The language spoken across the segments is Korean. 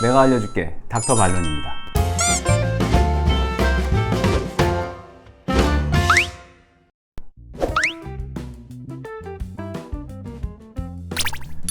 내가 알려줄게. 닥터 발론입니다.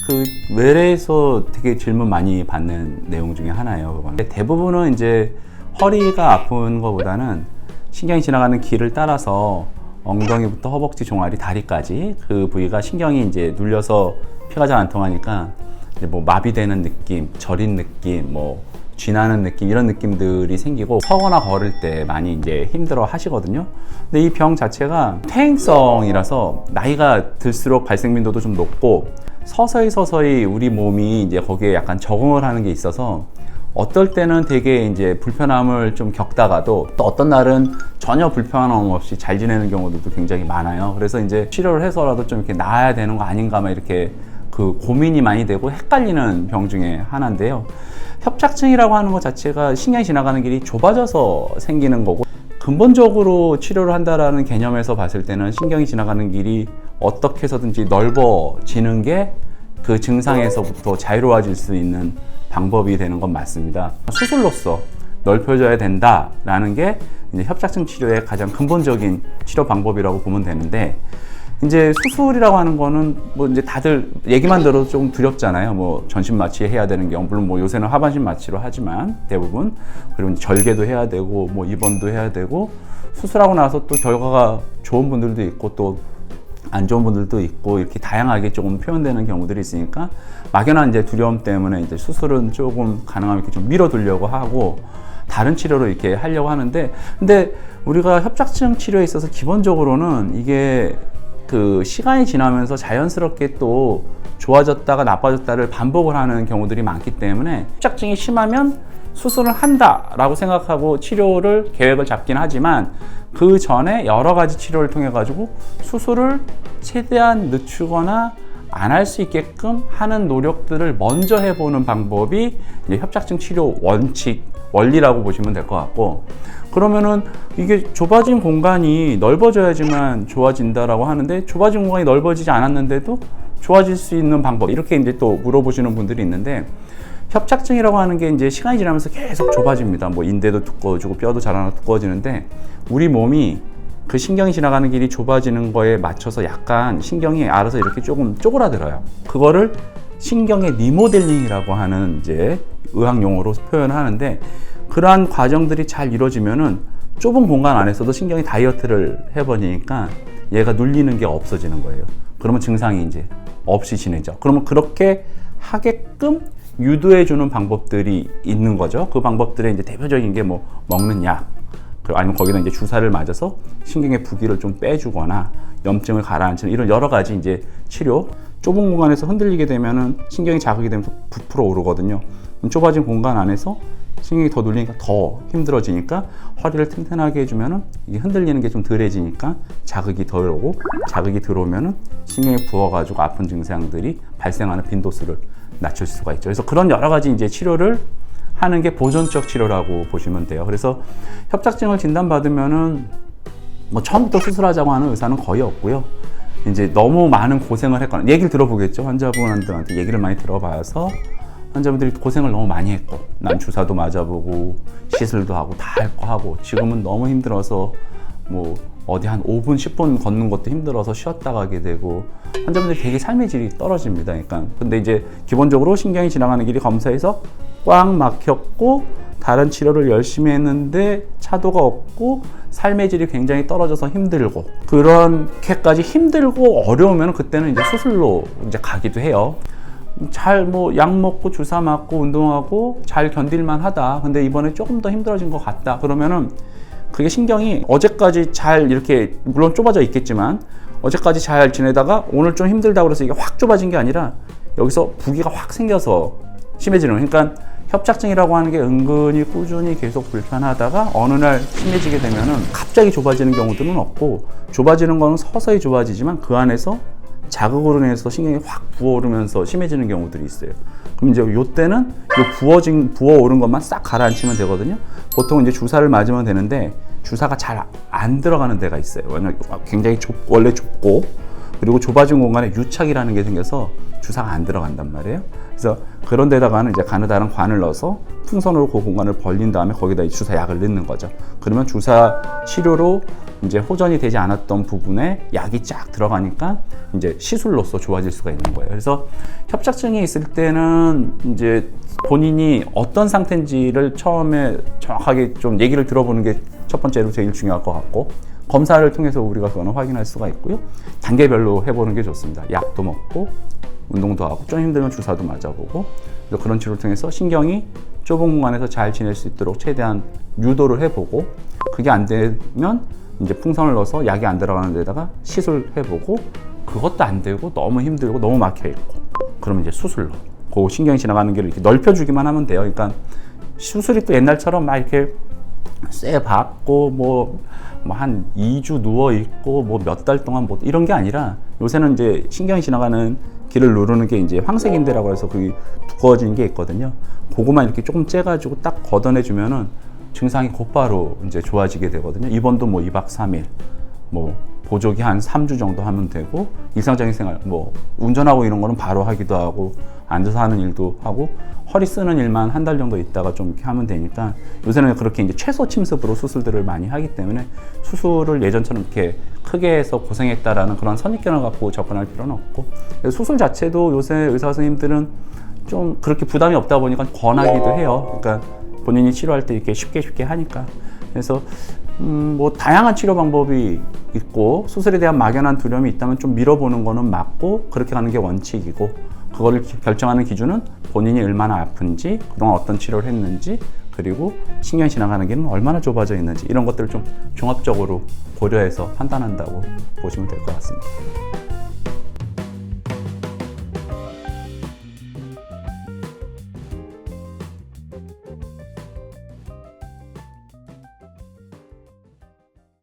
그 외래에서 되게 질문 많이 받는 내용 중에 하나예요. 그거는. 대부분은 이제 허리가 아픈 것보다는 신경이 지나가는 길을 따라서 엉덩이부터 허벅지, 종아리, 다리까지 그 부위가 신경이 이제 눌려서 피가 잘 안 통하니까 이제 뭐 마비되는 느낌, 저린 느낌, 뭐 쥐나는 느낌, 이런 느낌들이 생기고 서거나 걸을 때 많이 이제 힘들어 하시거든요. 근데 이 병 자체가 퇴행성이라서 나이가 들수록 발생 빈도도 좀 높고 서서히 우리 몸이 이제 거기에 약간 적응을 하는 게 있어서 어떨 때는 되게 이제 불편함을 좀 겪다가도 또 어떤 날은 전혀 불편함 없이 잘 지내는 경우들도 굉장히 많아요. 그래서 이제 치료를 해서라도 좀 이렇게 나아야 되는 거 아닌가 막 이렇게 그 고민이 많이 되고 헷갈리는 병 중에 하나인데요. 협착증이라고 하는 것 자체가 신경이 지나가는 길이 좁아져서 생기는 거고, 근본적으로 치료를 한다라는 개념에서 봤을 때는 신경이 지나가는 길이 어떻게 해서든지 넓어지는 게 그 증상에서부터 자유로워질 수 있는 방법이 되는 건 맞습니다. 수술로서 넓혀져야 된다라는 게 이제 협착증 치료의 가장 근본적인 치료 방법이라고 보면 되는데, 이제 수술이라고 하는 거는 뭐 이제 다들 얘기만 들어도 좀 두렵잖아요. 뭐 전신 마취 해야 되는 경우, 물론 뭐 요새는 하반신 마취로 하지만 대부분, 그리고 이제 절개도 해야 되고 뭐 입원도 해야 되고, 수술하고 나서 또 결과가 좋은 분들도 있고 또 안 좋은 분들도 있고, 이렇게 다양하게 조금 표현되는 경우들이 있으니까 막연한 이제 두려움 때문에 이제 수술은 조금 가능하면 이렇게 좀 밀어두려고 하고 다른 치료로 이렇게 하려고 하는데, 근데 우리가 협착증 치료에 있어서 기본적으로는 이게 그 시간이 지나면서 자연스럽게 또 좋아졌다가 나빠졌다를 반복을 하는 경우들이 많기 때문에 협착증이 심하면 수술을 한다라고 생각하고 치료를 계획을 잡긴 하지만 그 전에 여러 가지 치료를 통해 가지고 수술을 최대한 늦추거나 안 할 수 있게끔 하는 노력들을 먼저 해보는 방법이 이제 협착증 치료 원리라고 보시면 될 것 같고, 그러면은 이게 좁아진 공간이 넓어져야지만 좋아진다라고 하는데, 좁아진 공간이 넓어지지 않았는데도 좋아질 수 있는 방법, 이렇게 이제 또 물어보시는 분들이 있는데, 협착증이라고 하는 게 이제 시간이 지나면서 계속 좁아집니다. 뭐 인대도 두꺼워지고 뼈도 자라나 두꺼워지는데, 우리 몸이 그 신경이 지나가는 길이 좁아지는 거에 맞춰서 약간 신경이 알아서 이렇게 조금 쪼그라들어요. 그거를 신경의 리모델링이라고 하는 이제 의학 용어로 표현하는데, 그러한 과정들이 잘 이루어지면은 좁은 공간 안에서도 신경이 다이어트를 해버리니까 얘가 눌리는 게 없어지는 거예요. 그러면 증상이 이제 없이 지내죠. 그러면 그렇게 하게끔 유도해주는 방법들이 있는 거죠. 그 방법들의 이제 대표적인 게 뭐 먹는 약, 아니면 거기다 이제 주사를 맞아서 신경의 부기를 좀 빼주거나 염증을 가라앉히는 이런 여러 가지 이제 치료. 좁은 공간에서 흔들리게 되면은 신경이 자극이 되면서 부풀어 오르거든요. 좁아진 공간 안에서 신경이 더 눌리니까 더 힘들어지니까 허리를 튼튼하게 해주면은 이게 흔들리는 게 좀 덜해지니까 자극이 덜 오고, 자극이 들어오면은 신경이 부어가지고 아픈 증상들이 발생하는 빈도수를 낮출 수가 있죠. 그래서 그런 여러 가지 이제 치료를 하는 게 보존적 치료라고 보시면 돼요. 그래서 협착증을 진단받으면은 뭐 처음부터 수술하자고 하는 의사는 거의 없고요. 이제 너무 많은 고생을 했거나, 얘기를 들어보겠죠. 환자분들한테 얘기를 많이 들어봐서 환자분들이 고생을 너무 많이 했고, 난 주사도 맞아보고 시술도 하고 다 할 거 하고, 지금은 너무 힘들어서 뭐 어디 한 5분, 10분 걷는 것도 힘들어서 쉬었다 가게 되고, 환자분들이 되게 삶의 질이 떨어집니다. 그러니까 근데 이제 기본적으로 신경이 지나가는 길이 검사해서 꽉 막혔고 다른 치료를 열심히 했는데 차도가 없고 삶의 질이 굉장히 떨어져서 힘들고, 그렇게까지 힘들고 어려우면 그때는 이제 수술로 이제 가기도 해요. 잘 뭐 약 먹고 주사 맞고 운동하고 잘 견딜만 하다. 근데 이번에 조금 더 힘들어진 것 같다. 그러면은 그게 신경이 어제까지 잘 이렇게, 물론 좁아져 있겠지만 어제까지 잘 지내다가 오늘 좀 힘들다고 해서 이게 확 좁아진 게 아니라 여기서 부기가 확 생겨서 심해지는 거예요. 그러니까 협착증이라고 하는 게 은근히 꾸준히 계속 불편하다가 어느 날 심해지게 되면은 갑자기 좁아지는 경우들은 없고, 좁아지는 거는 서서히 좁아지지만 그 안에서 자극으로 인해서 신경이 확 부어오르면서 심해지는 경우들이 있어요. 그럼 이제 요때는 요 부어오른 것만 싹 가라앉히면 되거든요. 보통 이제 주사를 맞으면 되는데 주사가 잘 안 들어가는 데가 있어요. 왜냐면 굉장히 원래 좁고, 그리고 좁아진 공간에 유착이라는 게 생겨서 주사가 안 들어간단 말이에요. 그래서 그런 데다가는 이제 가느다란 관을 넣어서 풍선으로 그 공간을 벌린 다음에 거기다 이 주사 약을 넣는 거죠. 그러면 주사 치료로 이제 호전이 되지 않았던 부분에 약이 쫙 들어가니까 이제 시술로서 좋아질 수가 있는 거예요. 그래서 협착증이 있을 때는 이제 본인이 어떤 상태인지를 처음에 정확하게 좀 얘기를 들어보는 게 첫 번째로 제일 중요할 것 같고, 검사를 통해서 우리가 그거는 확인할 수가 있고요. 단계별로 해보는 게 좋습니다. 약도 먹고 운동도 하고 좀 힘들면 주사도 맞아보고, 그래서 그런 치료를 통해서 신경이 좁은 공간에서 잘 지낼 수 있도록 최대한 유도를 해보고, 그게 안 되면 이제 풍선을 넣어서 약이 안 들어가는 데다가 시술해보고, 그것도 안 되고 너무 힘들고 너무 막혀있고, 그러면 이제 수술로 그 신경이 지나가는 길을 이렇게 넓혀주기만 하면 돼요. 그러니까 수술이 또 옛날처럼 막 이렇게 쇠 박고 뭐 한 2주 누워 있고 뭐 몇 달 동안 뭐 이런 게 아니라, 요새는 이제 신경이 지나가는 길을 누르는 게 이제 황색인대라고 해서 그게 두꺼워지는 게 있거든요. 그거만 이렇게 조금 째가지고 딱 걷어내 주면은 증상이 곧바로 이제 좋아지게 되거든요. 입원도 뭐 2박 3일, 뭐 보조기 한 3주 정도 하면 되고, 일상적인 생활 뭐 운전하고 이런 거는 바로 하기도 하고, 앉아서 하는 일도 하고, 허리 쓰는 일만 한 달 정도 있다가 좀 이렇게 하면 되니까, 요새는 그렇게 이제 최소 침습으로 수술들을 많이 하기 때문에 수술을 예전처럼 이렇게 크게 해서 고생했다라는 그런 선입견을 갖고 접근할 필요는 없고, 수술 자체도 요새 의사 선생님들은 좀 그렇게 부담이 없다 보니까 권하기도 해요. 그러니까 본인이 치료할 때 이렇게 쉽게 하니까. 그래서 뭐 다양한 치료 방법이 있고, 수술에 대한 막연한 두려움이 있다면 좀 미뤄보는 거는 맞고, 그렇게 가는 게 원칙이고, 그거를 결정하는 기준은 본인이 얼마나 아픈지, 그동안 어떤 치료를 했는지, 그리고 신경이 지나가는 길은 얼마나 좁아져 있는지, 이런 것들을 좀 종합적으로 고려해서 판단한다고 보시면 될 것 같습니다.